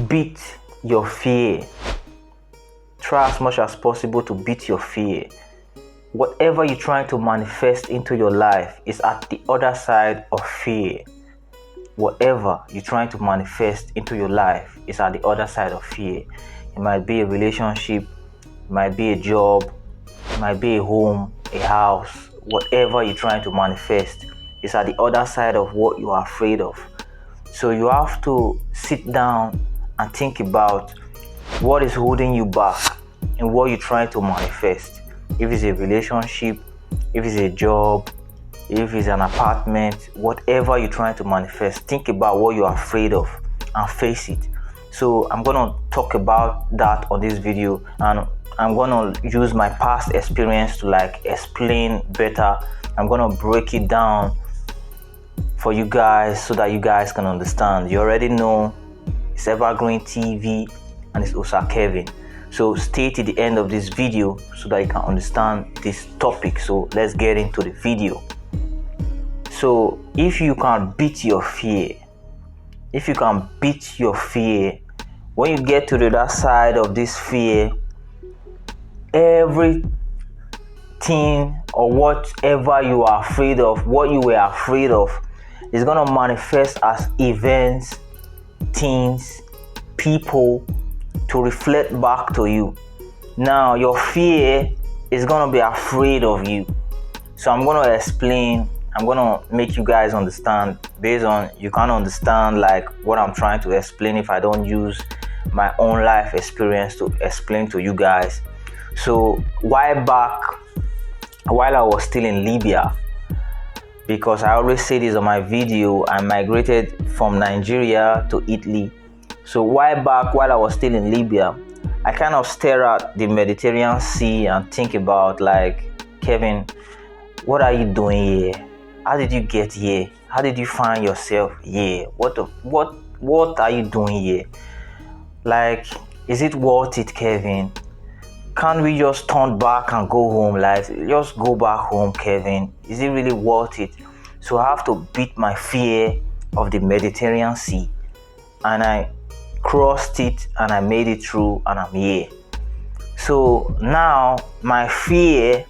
beat your fear. Try as much as possible to beat your fear. Whatever you're trying to manifest into your life is at the other side of fear. Whatever you're trying to manifest into your life is at the other side of fear. It might be a relationship, it might be a job, it might be a home, a house. Whatever you're trying to manifest is at the other side of what you are afraid of. So you have to sit down and think about what is holding you back and what you're trying to manifest. If it's a relationship, if it's a job, if it's an apartment, whatever you're trying to manifest, think about what you're afraid of and face it. So I'm going to talk about that on this video, and I'm going to use my past experience to explain better. I'm going to break it down for you guys so that you guys can understand. You already know it's Evergreen TV and it's Osa Kevin. So stay to the end of this video so that you can understand this topic. So let's get into the video. So if you can beat your fear, when you get to the other side of this fear, everything or whatever you are afraid of, what you were afraid of, is going to manifest as events, things, people to reflect back to you. Now your fear is going to be afraid of you. So I'm going to explain, I'm going to make you guys understand based on you can't understand what I'm trying to explain if I don't use my own life experience to explain to you guys. So while I was still in Libya, because I always say this on my video, I migrated from Nigeria to Italy. So while I was still in Libya, I kind of stare at the Mediterranean Sea and think about Kevin, what are you doing here? How did you get here? How did you find yourself here? What are you doing here? Is it worth it, Kevin? Can't we just turn back and go home? Just go back home, Kevin. Is it really worth it? So I have to beat my fear of the Mediterranean Sea. And I crossed it and I made it through and I'm here. So now my fear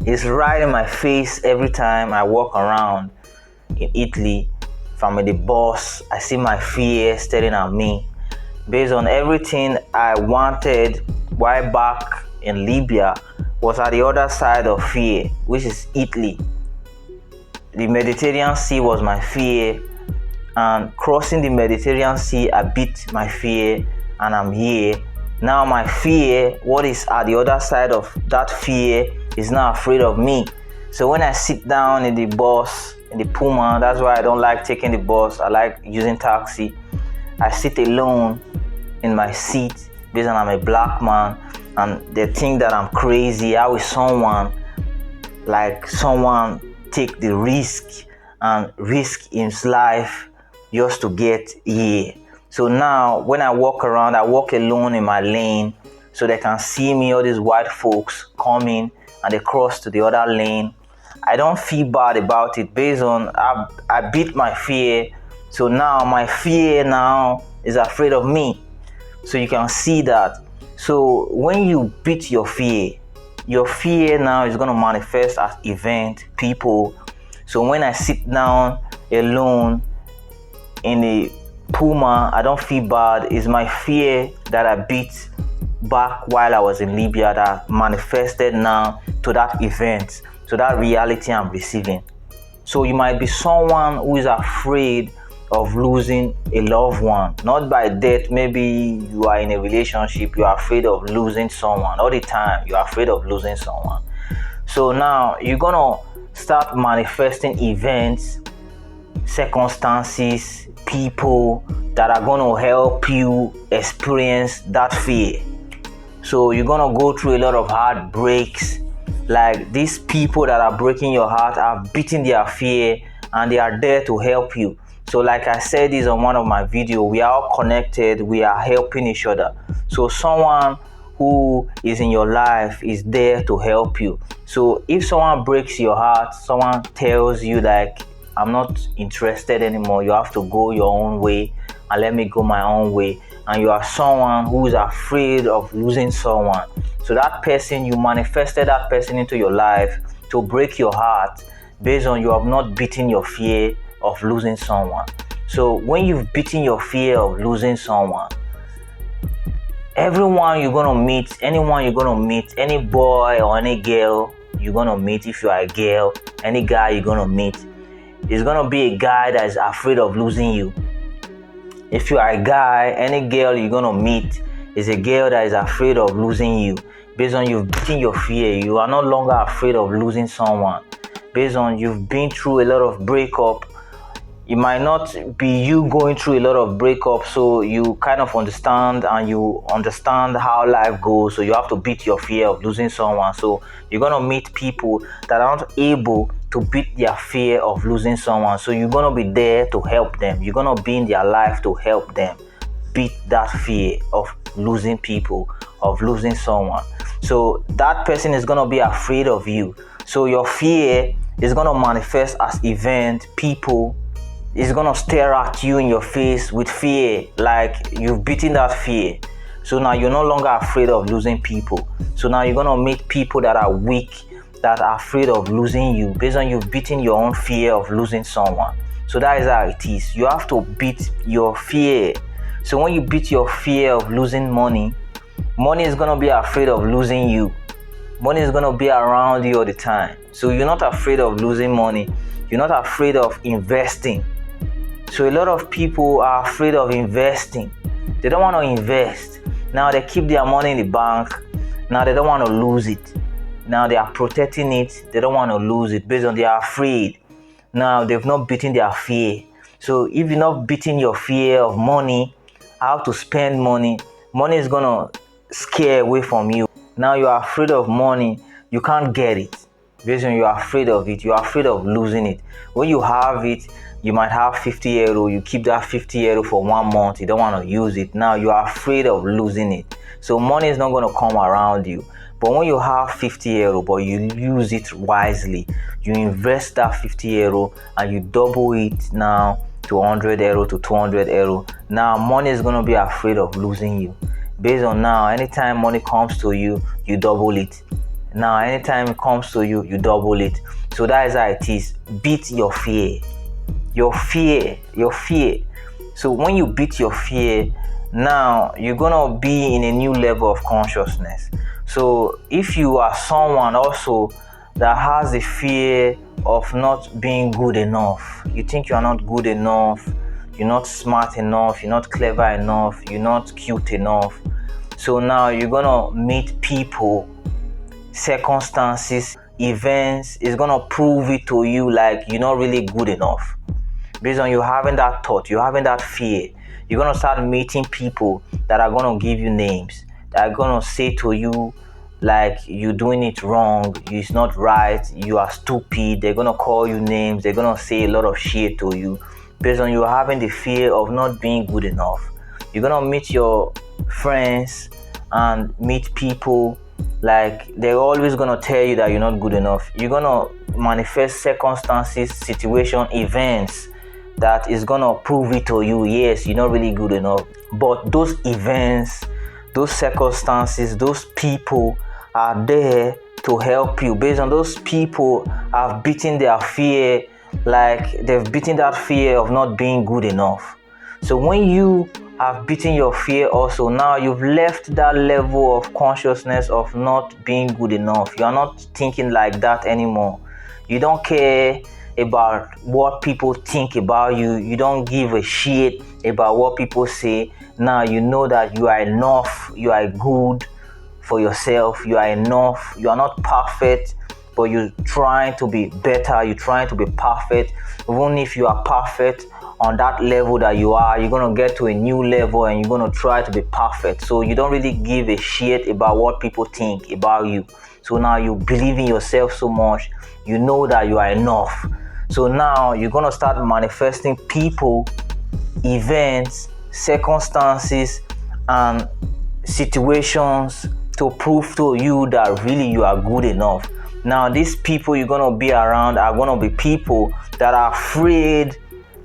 is right in my face every time I walk around in Italy. If I'm in the bus, I see my fear staring at me. Based on everything I wanted while back in Libya was at the other side of fear, which is Italy. The Mediterranean Sea was my fear, and crossing the Mediterranean Sea, I beat my fear and I'm here. Now my fear, what is at the other side of that fear, is now afraid of me. So when I sit down in the bus, in the Puma, that's why I don't like taking the bus, I like using taxi. I sit alone in my seat because I'm a black man and they think that I'm crazy. How is someone take the risk and risk his life just to get here? So now when I walk around, I walk alone in my lane so they can see me, all these white folks coming and they cross to the other lane. I don't feel bad about it based on I beat my fear. So now my fear now is afraid of me. So you can see that. So when you beat your fear now is going to manifest as event, people. So when I sit down alone in the Puma, I don't feel bad. It's my fear that I beat back while I was in Libya that manifested now to that event, to that reality I'm receiving. So you might be someone who is afraid of losing a loved one, not by death. Maybe you are in a relationship, you are afraid of losing someone. All the time you are afraid of losing someone. So now you're gonna start manifesting events, circumstances, people that are gonna help you experience that fear. So you're gonna go through a lot of heartbreaks. These people that are breaking your heart are beating their fear and they are there to help you. So like I said this on one of my videos, we are all connected, we are helping each other. So someone who is in your life is there to help you. So if someone breaks your heart, someone tells you I'm not interested anymore, you have to go your own way, and let me go my own way. And you are someone who is afraid of losing someone. So that person, you manifested that person into your life to break your heart based on you have not beaten your fear of losing someone. So when you've beaten your fear of losing someone, everyone you're gonna meet, anyone you're gonna meet, any boy or any girl you're gonna meet, if you are a girl, any guy you're gonna meet, is gonna be a guy that is afraid of losing you. If you are a guy, any girl you're gonna meet is a girl that is afraid of losing you. Based on you've beaten your fear, you are no longer afraid of losing someone. Based on you've been through a lot of breakup, it might not be you going through a lot of breakup, so you kind of understand how life goes. So you have to beat your fear of losing someone. So you're gonna meet people that are not able to beat their fear of losing someone. So you're gonna be there to help them. You're gonna be in their life to help them beat that fear of losing people, of losing someone. So that person is gonna be afraid of you. So your fear is gonna manifest as event, people. It's gonna stare at you in your face with fear, like you've beaten that fear. So now you're no longer afraid of losing people. So now you're gonna meet people that are weak, that are afraid of losing you, based on you've beaten your own fear of losing someone. So that is how it is. You have to beat your fear. So when you beat your fear of losing money, money is gonna be afraid of losing you. Money is gonna be around you all the time. So you're not afraid of losing money. You're not afraid of investing. So a lot of people are afraid of investing. They don't want to invest. Now they keep their money in the bank. Now they don't want to lose it. Now they are protecting it. They don't want to lose it based on they are afraid. Now they've not beaten their fear. So if you're not beating your fear of money, how to spend money, money is gonna scare away from you. Now you are afraid of money. You can't get it. Based on you are afraid of it. You are afraid of losing it. When you have it, you might have 50 euro, you keep that 50 euro for 1 month, you don't want to use it. Now you are afraid of losing it. So money is not going to come around you. But when you have 50 euro, but you use it wisely, you invest that 50 euro and you double it now to 100 euro to 200 euro. Now money is going to be afraid of losing you. Based on now, anytime money comes to you, you double it. Now anytime it comes to you, you double it. So that is how it is. Beat your fear. Your fear. So when you beat your fear, now you're gonna be in a new level of consciousness. So if you are someone also that has the fear of not being good enough, you think you are not good enough, you're not smart enough, you're not clever enough, you're not cute enough. So now you're gonna meet people, circumstances, events is gonna prove it to you like you're not really good enough. Based on you having that thought, you having that fear, you're gonna start meeting people that are gonna give you names, that are gonna say to you like you're doing it wrong, it's not right, you are stupid. They're gonna call you names, they're gonna say a lot of shit to you based on you having the fear of not being good enough. You're gonna meet your friends and meet people like they're always gonna tell you that you're not good enough. You're gonna manifest circumstances, situation, events that is gonna prove it to you, yes, you're not really good enough. But those events, those circumstances, those people are there to help you. Based on those people have beaten their fear, like they've beaten that fear of not being good enough. So when you have beaten your fear also, now you've left that level of consciousness of not being good enough. You are not thinking like that anymore. You don't care about what people think about you. You don't give a shit about what people say. Now you know that you are enough, you are good for yourself, you are enough. You are not perfect, but you're trying to be better, you're trying to be perfect. Even if you are perfect on that level that you are, you're gonna get to a new level and you're gonna try to be perfect. So you don't really give a shit about what people think about you. So now you believe in yourself so much, you know that you are enough. So now you're gonna start manifesting people, events, circumstances, and situations to prove to you that really you are good enough. Now these people you're gonna be around are gonna be people that are afraid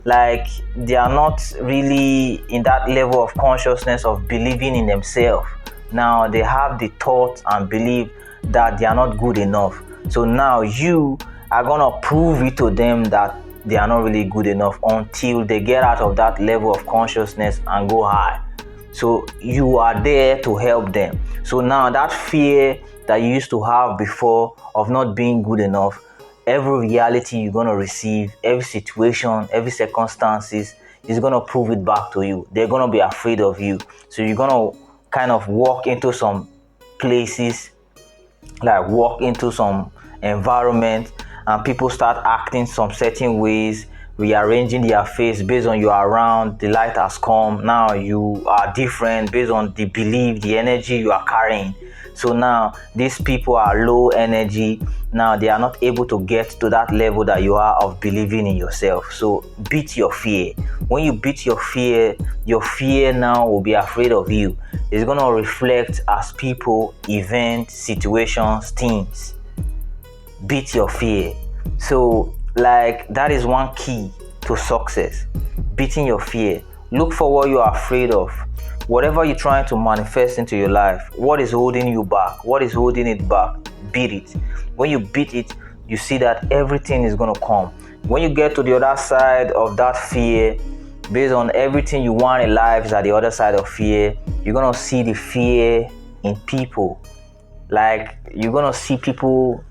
like they are not really in that level of consciousness of believing in themselves. Now they have the thought and belief that they are not good enough. So now you are gonna prove it to them that they are not really good enough until they get out of that level of consciousness and go high. So you are there to help them. So now that fear that you used to have before of not being good enough, every reality you're going to receive, every situation, every circumstances is going to prove it back to you. They're going to be afraid of you. So you're going to kind of walk into some places, like walk into some environment, and people start acting some certain ways, rearranging their face based on you are around. The light has come. Now you are different based on the belief, the energy you are carrying. So now these people are low energy. Now they are not able to get to that level that you are of believing in yourself. So beat your fear. When you beat your fear now will be afraid of you. It's going to reflect as people, events, situations, things. Beat your fear. So like that is one key to success. Beating your fear. Look for what you are afraid of. Whatever you're trying to manifest into your life, what is holding you back? What is holding it back? Beat it. When you beat it, you see that everything is going to come. When you get to the other side of that fear, based on everything you want in life is at the other side of fear, you're going to see the fear in people. Like you're going to see people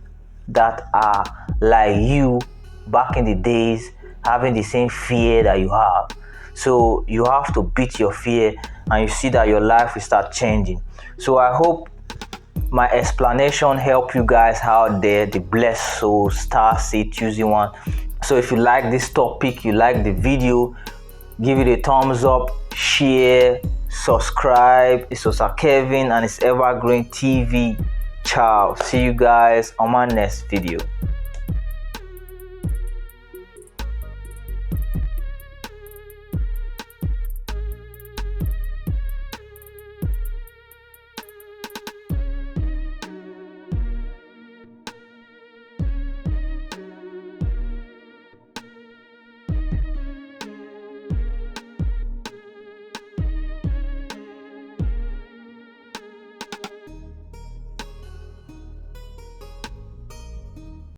that are like you back in the days, having the same fear that you have. So you have to beat your fear, and you see that your life will start changing. So I hope my explanation helped you guys out there, the Blessed Soul Star Seed Tuesday one. So if you like this topic, you like the video, give it a thumbs up, share, subscribe. It's Osa Kevin and it's Evergreen TV. Ciao. See you guys on my next video.